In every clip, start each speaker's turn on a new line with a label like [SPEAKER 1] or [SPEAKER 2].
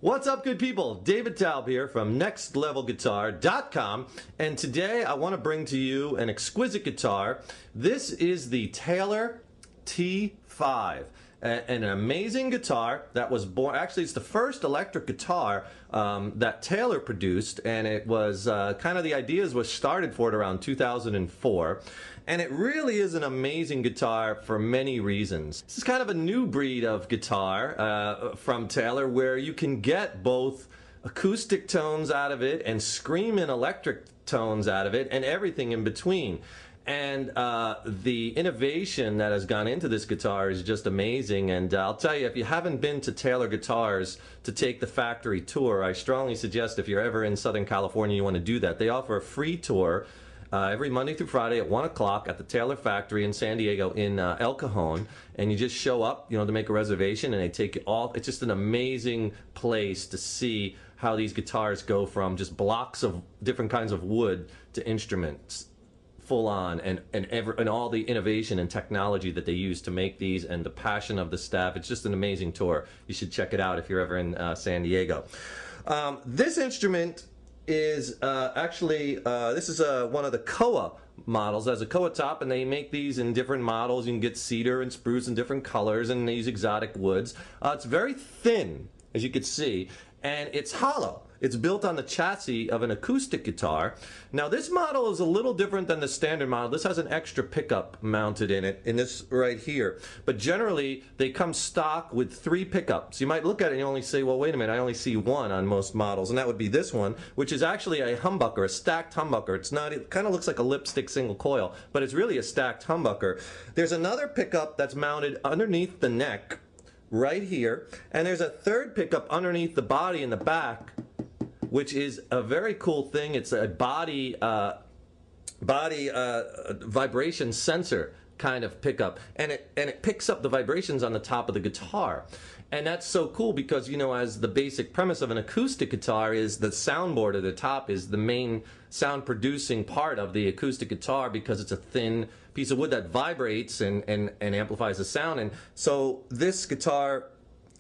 [SPEAKER 1] What's up, good people? David Taub here from NextLevelGuitar.com, and today I want to bring to you an exquisite guitar. This is the Taylor T5, an amazing guitar that was born. Actually, it's the first electric guitar that Taylor produced, and it was kind of the ideas was started for it around 2004. And it really is an amazing guitar for many reasons. This is kind of a new breed of guitar from Taylor, where you can get both acoustic tones out of it and screaming electric tones out of it and everything in between. And the innovation that has gone into this guitar is just amazing. And I'll tell you, if you haven't been to Taylor Guitars to take the factory tour, I strongly suggest if you're ever in Southern California you want to do that. They offer a free tour every Monday through Friday at 1 o'clock at the Taylor factory in San Diego in El Cajon, and you just show up, to make a reservation, and they take you all. It's just an amazing place to see how these guitars go from just blocks of different kinds of wood to instruments, full on, and all the innovation and technology that they use to make these, and the passion of the staff. It's just an amazing tour. You should check it out if you're ever in San Diego. This instrument is this is one of the Koa models. It has a Koa top, and they make these in different models. You can get cedar and spruce in different colors, and they use exotic woods. It's very thin, as you can see, and it's hollow. It's built on the chassis of an acoustic guitar. Now, this model is a little different than the standard model. This has an extra pickup mounted in it, in this right here. But generally, they come stock with 3 pickups. You might look at it and you only say, well, wait a minute, I only see one on most models, and that would be this one, which is actually a humbucker, a stacked humbucker. It's not, it kind of looks like a lipstick single coil, but it's really a stacked humbucker. There's another pickup that's mounted underneath the neck, right here, and there's a third pickup underneath the body in the back, which is a very cool thing. It's a body vibration sensor kind of pickup, and it picks up the vibrations on the top of the guitar. And that's so cool because, as the basic premise of an acoustic guitar is the soundboard at the top is the main sound producing part of the acoustic guitar, because it's a thin piece of wood that vibrates and amplifies the sound. And so this guitar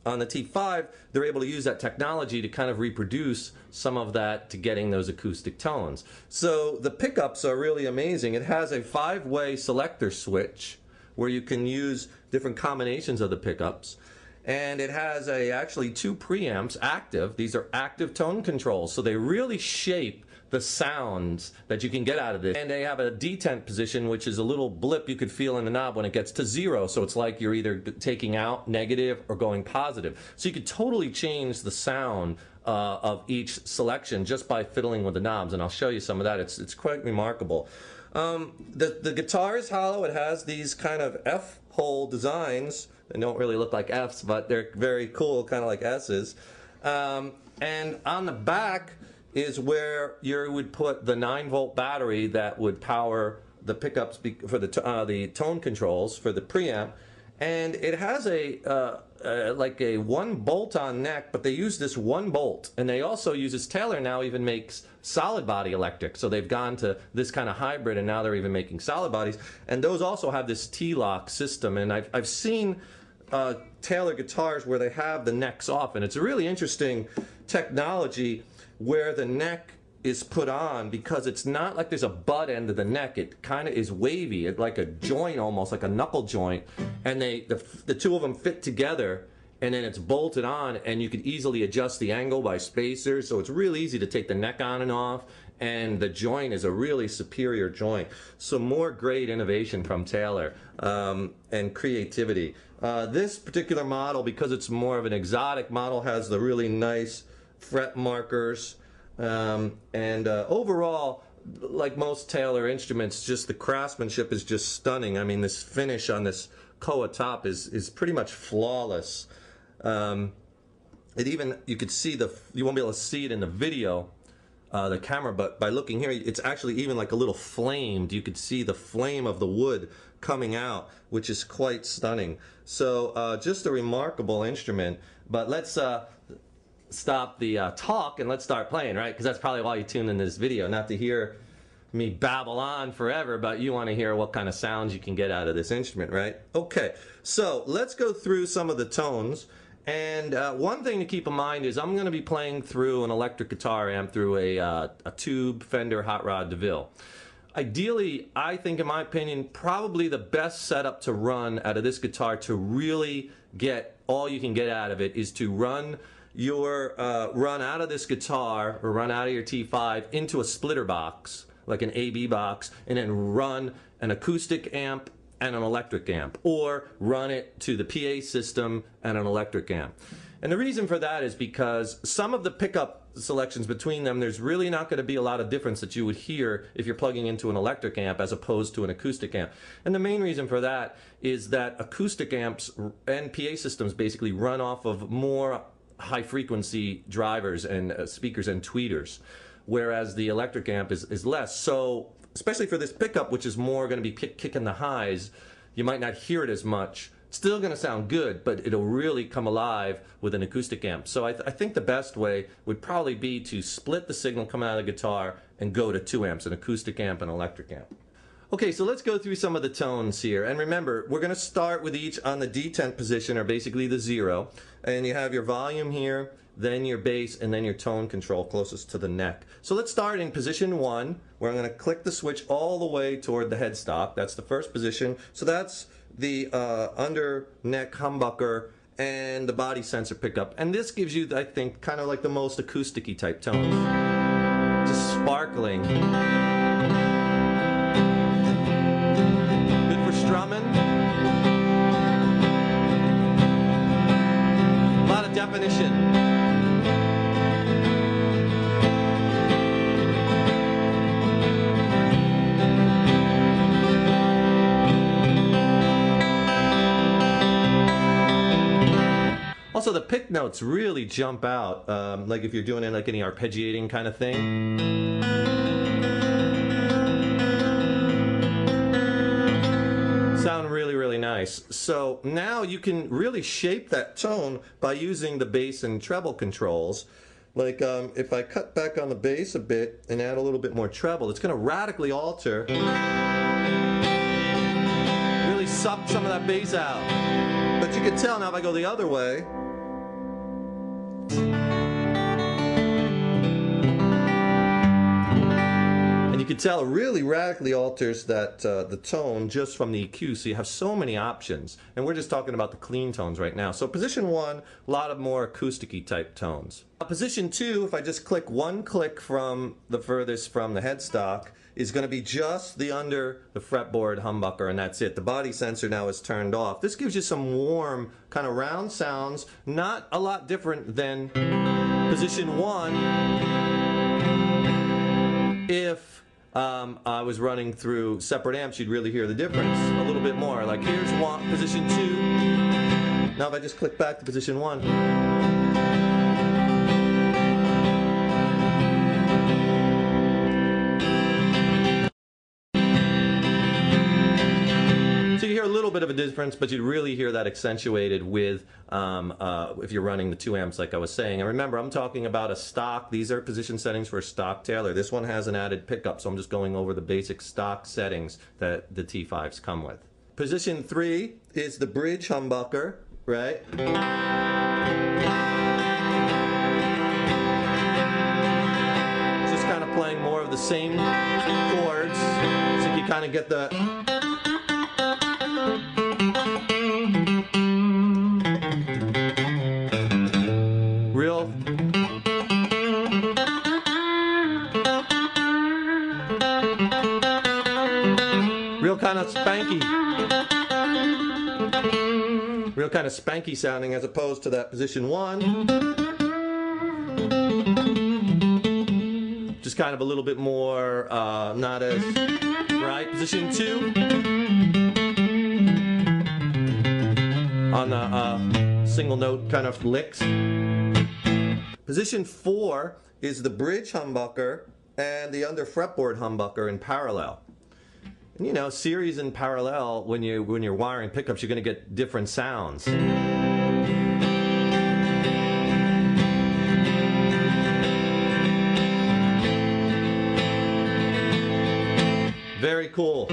[SPEAKER 1] on the T5, they're able to use that technology to kind of reproduce some of that to getting those acoustic tones. So the pickups are really amazing. It has a 5-way selector switch where you can use different combinations of the pickups. And it has actually 2 preamps active. These are active tone controls, so they really shape the sounds that you can get out of this. And they have a detent position, which is a little blip you could feel in the knob when it gets to 0. So it's like you're either taking out negative or going positive. So you could totally change the sound of each selection just by fiddling with the knobs. And I'll show you some of that. It's quite remarkable. The guitar is hollow. It has these kind of F-hole designs. They don't really look like Fs, but they're very cool, kind of like S's. And on the back is where you would put the 9-volt battery that would power the pickups for the tone controls for the preamp. And it has like a 1 bolt-on neck, but they use this 1 bolt. And they also use this. Taylor now even makes solid body electric. So they've gone to this kind of hybrid, and now they're even making solid bodies. And those also have this T-lock system. And I've seen Taylor guitars where they have the necks off, and it's a really interesting technology where the neck is put on, because it's not like there's a butt end of the neck. It kind of is wavy. It's like a joint, almost like a knuckle joint, and the 2 of them fit together, and then it's bolted on, and you could easily adjust the angle by spacers. So it's really easy to take the neck on and off, and the joint is a really superior joint. So more great innovation from Taylor and creativity. This particular model, because it's more of an exotic model, has the really nice fret markers. Overall, like most Taylor instruments, just the craftsmanship is just stunning. I mean, this finish on this Koa top is pretty much flawless. You could see you won't be able to see it in the video, the camera, but by looking here, it's actually even like a little flamed. You could see the flame of the wood coming out, which is quite stunning. So just a remarkable instrument. But let's stop the talk and let's start playing, right? Because that's probably why you tuned in this video, not to hear me babble on forever, but you want to hear what kind of sounds you can get out of this instrument, right? Okay, so let's go through some of the tones, And one thing to keep in mind is I'm going to be playing through an electric guitar amp through a tube Fender Hot Rod DeVille. Ideally, I think in my opinion, probably the best setup to run out of this guitar to really get all you can get out of it is to run out of this guitar or run out of your T5 into a splitter box, like an AB box, and then run an acoustic amp and an electric amp, or run it to the PA system and an electric amp. And the reason for that is because some of the pickup selections between them, there's really not going to be a lot of difference that you would hear if you're plugging into an electric amp as opposed to an acoustic amp. And the main reason for that is that acoustic amps and PA systems basically run off of more high frequency drivers and speakers and tweeters, whereas the electric amp is less. So especially for this pickup, which is more going to be kicking the highs, you might not hear it as much. It's still going to sound good, but it'll really come alive with an acoustic amp. So I think the best way would probably be to split the signal coming out of the guitar and go to 2 amps, an acoustic amp and an electric amp. Okay, so let's go through some of the tones here. And remember, we're going to start with each on the detent position, or basically the 0. And you have your volume here, then your bass, and then your tone control closest to the neck. So let's start in position 1, where I'm going to click the switch all the way toward the headstock. That's the first position. So that's the under neck humbucker and the body sensor pickup. And this gives you, I think, kind of like the most acoustic-y type tones. Just sparkling. Good for strumming. A lot of definition. Also, the pick notes really jump out, like if you're doing it like any arpeggiating kind of thing. Sound really, really nice. So now you can really shape that tone by using the bass and treble controls. Like if I cut back on the bass a bit and add a little bit more treble, it's going to radically alter. Really suck some of that bass out. But you can tell now if I go the other way. And you can tell it really radically alters that the tone just from the EQ, so you have so many options. And we're just talking about the clean tones right now. So position 1, a lot of more acoustic-y type tones. Position 2, if I just click one click from the furthest from the headstock, is going to be just the under the fretboard humbucker, and that's it. The body sensor now is turned off. This gives you some warm, kind of round sounds, not a lot different than position 1 if I was running through separate amps. You'd really hear the difference a little bit more. Like here's position 2. Now if I just click back to position 1. So you hear a little bit of a difference, but you'd really hear that accentuated with if you're running the 2 amps like I was saying. And remember, I'm talking about a stock. These are position settings for a stock Taylor. This one has an added pickup, so I'm just going over the basic stock settings that the T5s come with. Position 3 is the bridge humbucker, right? Just kind of playing more of the same chords, so you kind of get the real kind of spanky sounding, as opposed to that position 1. Just kind of a little bit more, not as, right? Position 2 on the single note kind of licks. Position 4 is the bridge humbucker and the under fretboard humbucker in parallel. And you know, series and parallel, when you're wiring pickups, you're going to get different sounds. Very cool.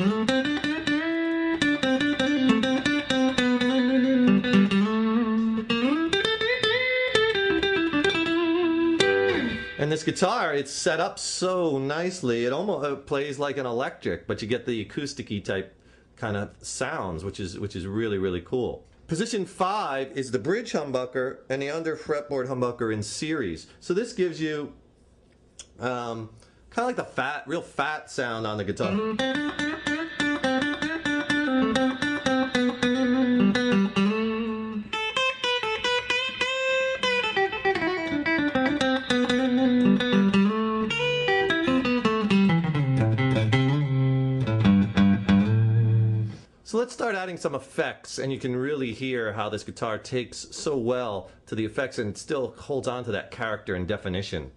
[SPEAKER 1] And this guitar, it's set up so nicely. It almost plays like an electric, but you get the acousticy type kind of sounds, which is really, really cool. Position 5 is the bridge humbucker and the under fretboard humbucker in series. So this gives you kind of like the real fat sound on the guitar. So let's start adding some effects, and you can really hear how this guitar takes so well to the effects and it still holds on to that character and definition.